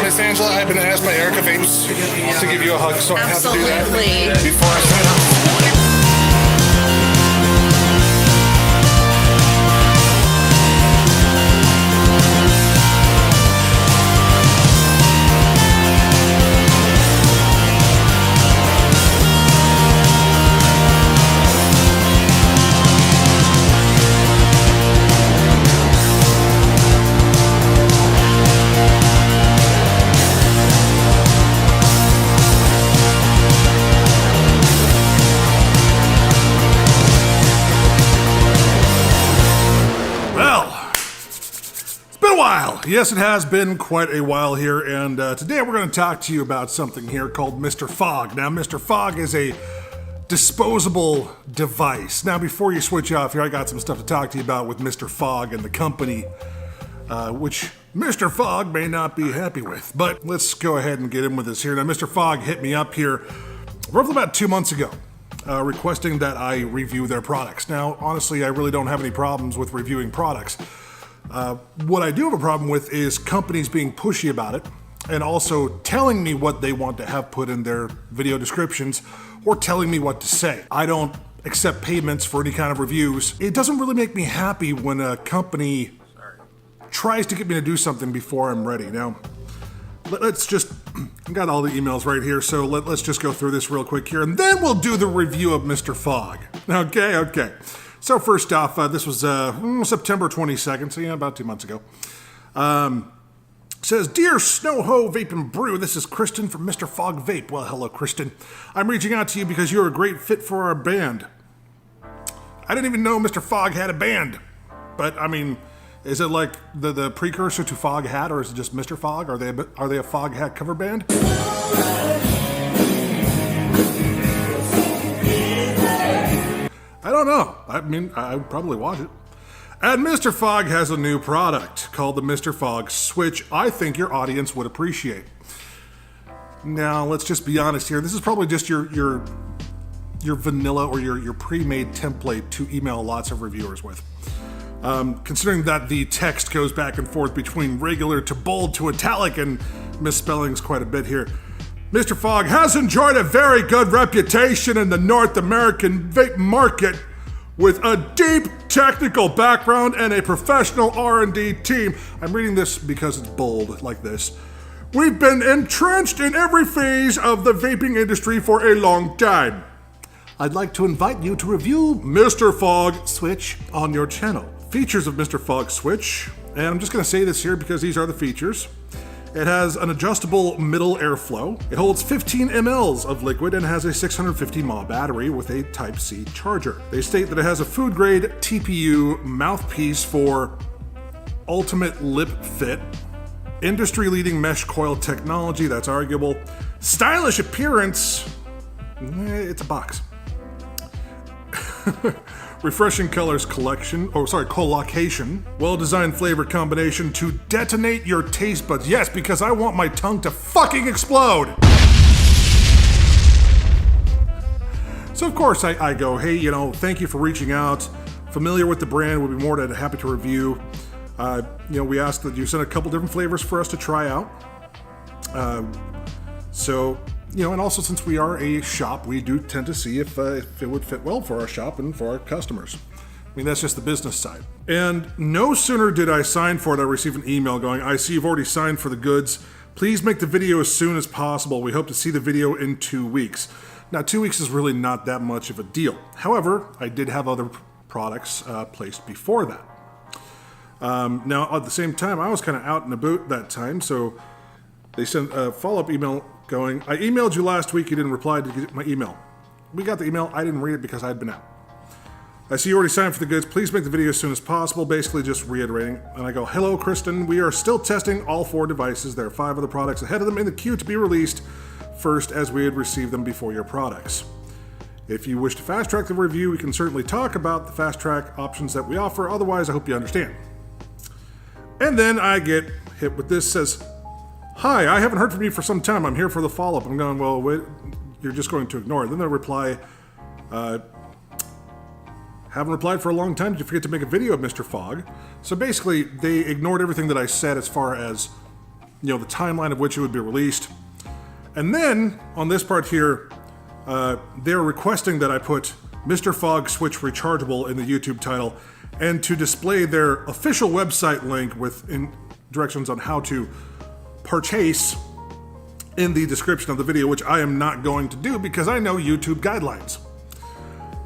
Miss Angela, I've been asked by Erica Vapes to give you a hug, so I have to do that before I sign off. Yes, it has been quite a while here, and today we're going to talk to you about something here called Mr. FOG. Now, Mr. FOG is a disposable device. Now, before you switch off here, I got some stuff to talk to you about with Mr. FOG and the company, which Mr. FOG may not be happy with. But let's go ahead and get in with this here. Now, Mr. FOG hit me up here roughly about 2 months ago, requesting that I review their products. Now, honestly, I really don't have any problems with reviewing products. What I do have a problem with is companies being pushy about it and also telling me what they want to have put in their video descriptions or telling me what to say. I don't accept payments for any kind of reviews. It doesn't really make me happy when a company tries to get me to do something before I'm ready. Now, let's just, I got all the emails right here, so let's just go through this real quick here and then we'll do the review of Mr. FOG. Okay. So first off, this was September 22nd, so yeah, about 2 months ago. Says, Dear Snow Ho Vape and Brew, this is Kristen from Mr. FOG Vape. Well, hello, Kristen. I'm reaching out to you because you're a great fit for our band. I didn't even know Mr. FOG had a band. But, I mean, is it like the precursor to Fog Hat, or is it just Mr. FOG? Are they a Fog Hat cover band? I don't know. I mean, I would probably watch it. And Mr. FOG has a new product called the Mr. FOG Switch I think your audience would appreciate. Now, let's just be honest here. This is probably just your vanilla or your pre-made template to email lots of reviewers with. Considering that the text goes back and forth between regular to bold to italic and misspellings quite a bit here. Mr. FOG has enjoyed a very good reputation in the North American vape market with a deep technical background and a professional R&D team. I'm reading this because it's bold like this. We've been entrenched in every phase of the vaping industry for a long time. I'd like to invite you to review Mr. FOG Switch on your channel. Features of Mr. FOG Switch, and I'm just going to say this here because these are the features. It has an adjustable middle airflow. It holds 15 mLs of liquid and has a 650 mAh battery with a Type-C charger. They state that it has a food-grade TPU mouthpiece for ultimate lip fit, industry-leading mesh coil technology, that's arguable, stylish appearance, it's a box. refreshing colors collocation, well-designed flavor combination to detonate your taste buds. Yes, because I want my tongue to fucking explode. So of course I go, hey, thank you for reaching out. Familiar with the brand, would be more than happy to review. We asked that you send a couple different flavors for us to try out. And also since we are a shop, we do tend to see if it would fit well for our shop and for our customers. I mean, that's just the business side. And no sooner did I sign for it, I received an email going, I see you've already signed for the goods. Please make the video as soon as possible. We hope to see the video in 2 weeks. Now, 2 weeks is really not that much of a deal. However, I did have other products placed before that. Now, at the same time, I was kind of out and about that time, so they sent a follow-up email going, I emailed you last week, you didn't reply to my email. We got the email, I didn't read it because I had been out. I see you already signed for the goods, please make the video as soon as possible, basically just reiterating. And I go, hello Kristen, we are still testing all 4 devices. There are 5 other products ahead of them in the queue to be released first as we had received them before your products. If you wish to fast track the review, we can certainly talk about the fast track options that we offer, otherwise I hope you understand. And then I get hit with this, says, hi, I haven't heard from you for some time. I'm here for the follow-up. I'm going, well, wait, you're just going to ignore it. Then they reply, haven't replied for a long time. Did you forget to make a video of Mr. Fog? So basically, they ignored everything that I said as far as, the timeline of which it would be released. And then, on this part here, they're requesting that I put Mr. FOG Switch Rechargeable in the YouTube title and to display their official website link with directions on how to purchase in the description of the video, which I am not going to do because I know YouTube guidelines.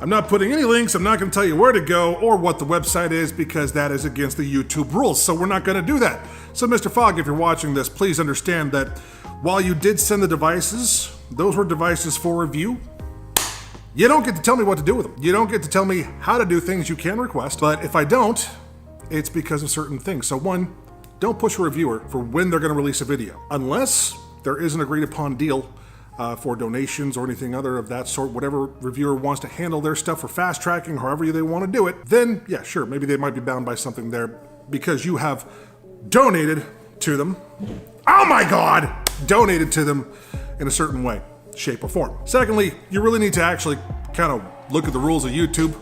I'm not putting any links, I'm not going to tell you where to go or what the website is because that is against the YouTube rules, so we're not going to do that. So Mr. Fog, if you're watching this, please understand that while you did send the devices, those were devices for review. You don't get to tell me what to do with them. You don't get to tell me how to do things you can request, but if I don't, it's because of certain things. So one, don't push a reviewer for when they're going to release a video. Unless there is an agreed upon deal for donations or anything other of that sort, whatever reviewer wants to handle their stuff for fast tracking, however they want to do it, then yeah, sure, maybe they might be bound by something there because you have donated to them. Oh my God! Donated to them in a certain way, shape, or form. Secondly, you really need to actually kind of look at the rules of YouTube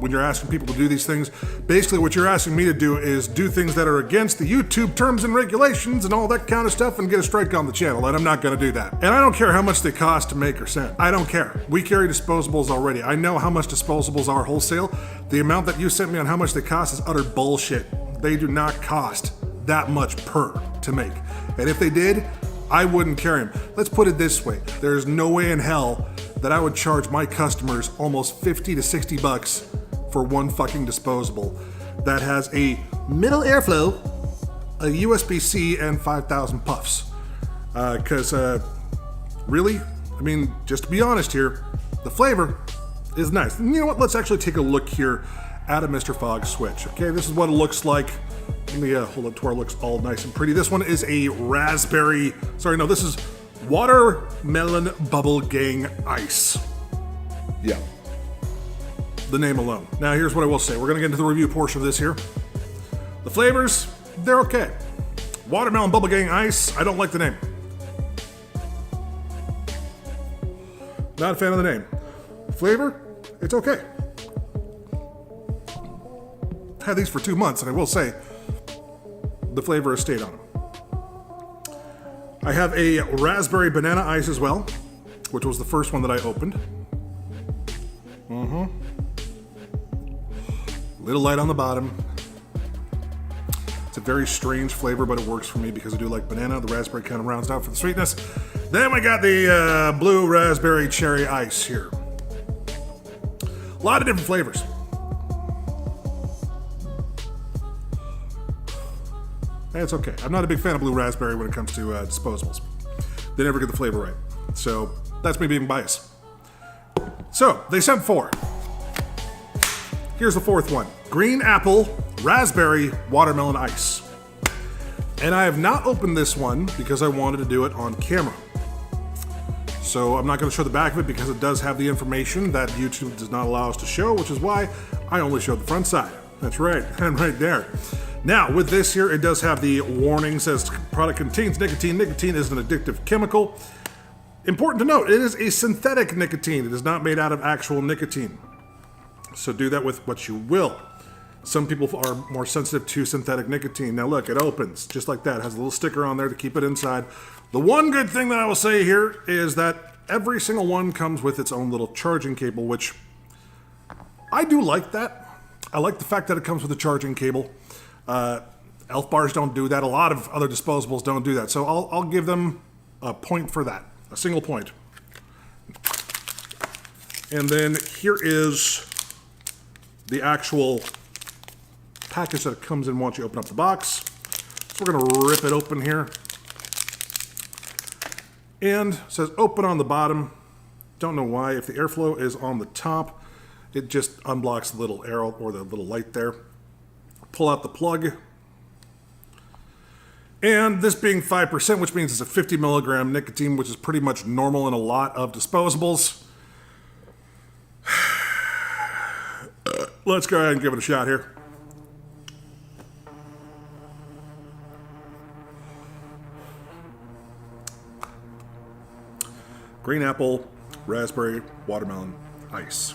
when you're asking people to do these things. Basically, what you're asking me to do is do things that are against the YouTube terms and regulations and all that kind of stuff and get a strike on the channel, and I'm not going to do that. And I don't care how much they cost to make or send. I don't care. We carry disposables already. I know how much disposables are wholesale. The amount that you sent me on how much they cost is utter bullshit. They do not cost that much per to make. And if they did, I wouldn't carry them. Let's put it this way. There's no way in hell that I would charge my customers almost 50 to 60 bucks for one fucking disposable that has a middle airflow, a USB-C, and 5,000 puffs. Really, I mean, just to be honest here, the flavor is nice. And you know what? Let's actually take a look here at a Mr. Fog Switch. Okay, this is what it looks like. Let me hold it to where it looks all nice and pretty. This one is a this is Watermelon Bubble Gang Ice. Yeah. The name alone. Now here's what I will say. We're gonna get into the review portion of this here. The flavors, they're okay. Watermelon Bubble Gang Ice, I don't like the name. Not a fan of the name. Flavor, it's okay. Had these for 2 months, and I will say, the flavor has stayed on them. I have a raspberry banana ice as well, which was the first one that I opened. Little light on the bottom. It's a very strange flavor, but it works for me because I do like banana. The raspberry kind of rounds out for the sweetness. Then we got the blue raspberry cherry ice here. A lot of different flavors. It's okay. I'm not a big fan of blue raspberry when it comes to disposables. They never get the flavor right. So that's me being biased. So they sent 4. Here's the 4th one. Green apple, raspberry, watermelon ice. And I have not opened this one because I wanted to do it on camera. So I'm not going to show the back of it because it does have the information that YouTube does not allow us to show, which is why I only showed the front side. That's right, and right there. Now, with this here, it does have the warning, says product contains nicotine. Nicotine is an addictive chemical. Important to note, it is a synthetic nicotine. It is not made out of actual nicotine. So do that with what you will. Some people are more sensitive to synthetic nicotine. Now look, it opens just like that. It has a little sticker on there to keep it inside. The one good thing that I will say here is that every single one comes with its own little charging cable, which I do like that. I like the fact that it comes with a charging cable. Elf bars don't do that. A lot of other disposables don't do that. So I'll give them a point for that, a single point. And then here is the actual package that it comes in once you open up the box. So we're gonna rip it open here. And it says open on the bottom. Don't know why. If the airflow is on the top, it just unblocks the little arrow or the little light there. Pull out the plug. And this being 5%, which means it's a 50 milligram nicotine, which is pretty much normal in a lot of disposables. Let's go ahead and give it a shot here. Green apple, raspberry, watermelon, ice.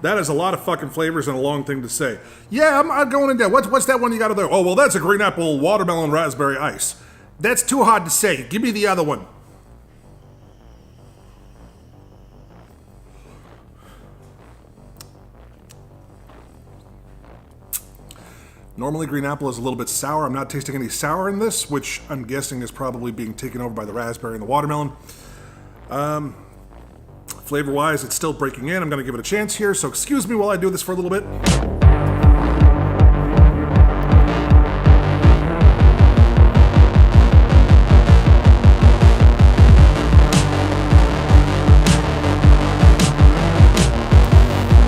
That is a lot of fucking flavors and a long thing to say. Yeah, I'm going into what's that one you got over there? Oh, well, that's a green apple, watermelon, raspberry, ice. That's too hard to say. Give me the other one. Normally, green apple is a little bit sour. I'm not tasting any sour in this, which I'm guessing is probably being taken over by the raspberry and the watermelon. Flavor-wise, it's still breaking in. I'm going to give it a chance here, so excuse me while I do this for a little bit.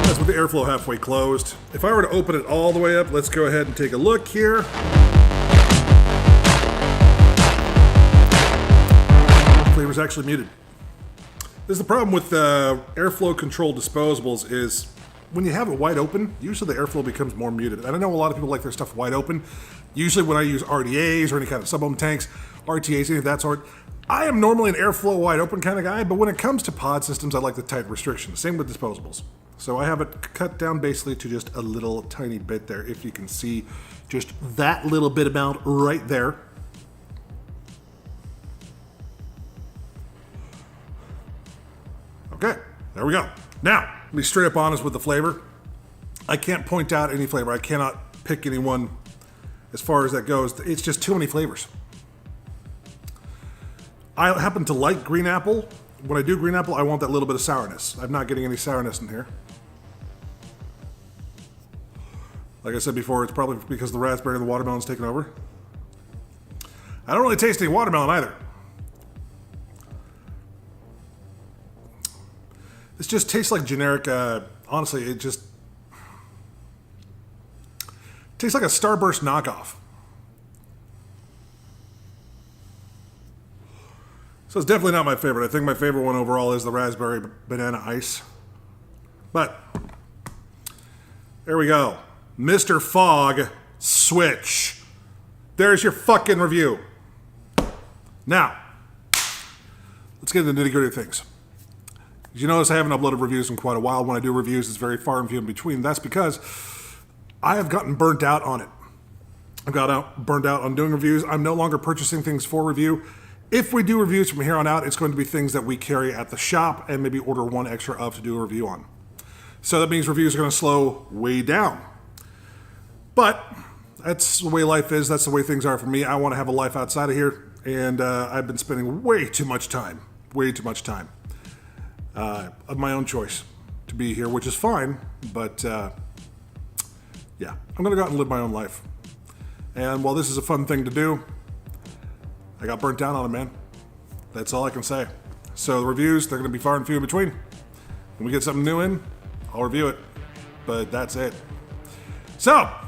That's with the airflow halfway closed. If I were to open it all the way up, let's go ahead and take a look here. Flavor's actually muted. This is the problem with airflow controlled disposables is when you have it wide open, usually the airflow becomes more muted. And I know a lot of people like their stuff wide open. Usually when I use RDAs or any kind of sub-ohm tanks, RTAs, any of that sort, I am normally an airflow wide open kind of guy, but when it comes to pod systems, I like the tight restrictions. Same with disposables. So I have it cut down basically to just a little tiny bit there. If you can see just that little bit amount right there. Okay, there we go. Now, to be straight up honest with the flavor, I can't point out any flavor. I cannot pick any one as far as that goes. It's just too many flavors. I happen to like green apple. When I do green apple, I want that little bit of sourness. I'm not getting any sourness in here. Like I said before, it's probably because the raspberry and the watermelon's taken over. I don't really taste any watermelon either. This just tastes like generic, honestly, it just tastes like a Starburst knockoff. So it's definitely not my favorite. I think my favorite one overall is the raspberry banana ice. But there we go. Mr. FOG Switch. There's your fucking review. Now, let's get into the nitty-gritty of things. As you notice, I haven't uploaded reviews in quite a while. When I do reviews, it's very far and few in between. That's because I have gotten burnt out on it. I've got burnt out on doing reviews. I'm no longer purchasing things for review. If we do reviews from here on out, it's going to be things that we carry at the shop and maybe order one extra of to do a review on. So that means reviews are going to slow way down. But that's the way life is. That's the way things are for me. I want to have a life outside of here. And I've been spending way too much time of my own choice to be here, which is fine. But yeah, I'm going to go out and live my own life. And while this is a fun thing to do, I got burnt down on it, man. That's all I can say. So the reviews, they're going to be far and few in between. When we get something new in, I'll review it. But that's it. So, I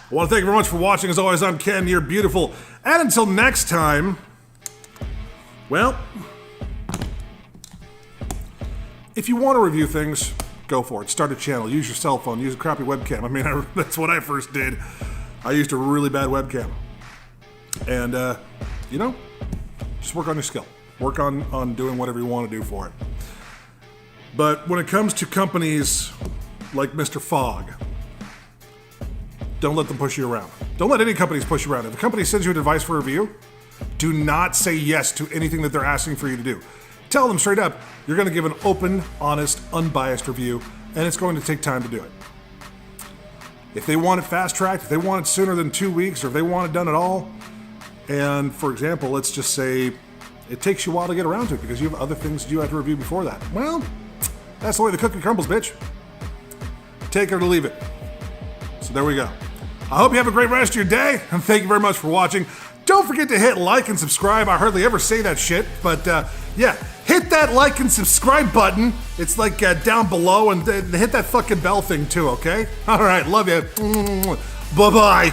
want to thank you very much for watching. As always, I'm Ken, you're beautiful. And until next time, well, If you want to review things, go for it. Start a channel. Use your cell phone. Use a crappy webcam. I mean, that's what I first did. I used a really bad webcam. And, you know, just work on your skill. Work on doing whatever you want to do for it. But when it comes to companies like Mr. Fog, don't let them push you around. Don't let any companies push you around. If a company sends you a device for review, do not say yes to anything that they're asking for you to do. Tell them straight up, you're going to give an open, honest, unbiased review, and it's going to take time to do it. If they want it fast-tracked, if they want it sooner than 2 weeks, or if they want it done at all, and for example, let's just say it takes you a while to get around to it because you have other things you have to review before that. Well, that's the way the cookie crumbles, bitch. Take it or leave it. So there we go. I hope you have a great rest of your day, and thank you very much for watching. Don't forget to hit like and subscribe. I hardly ever say that shit, but yeah, hit that like and subscribe button. It's like down below, and hit that fucking bell thing too, okay? All right, love you. Bye-bye.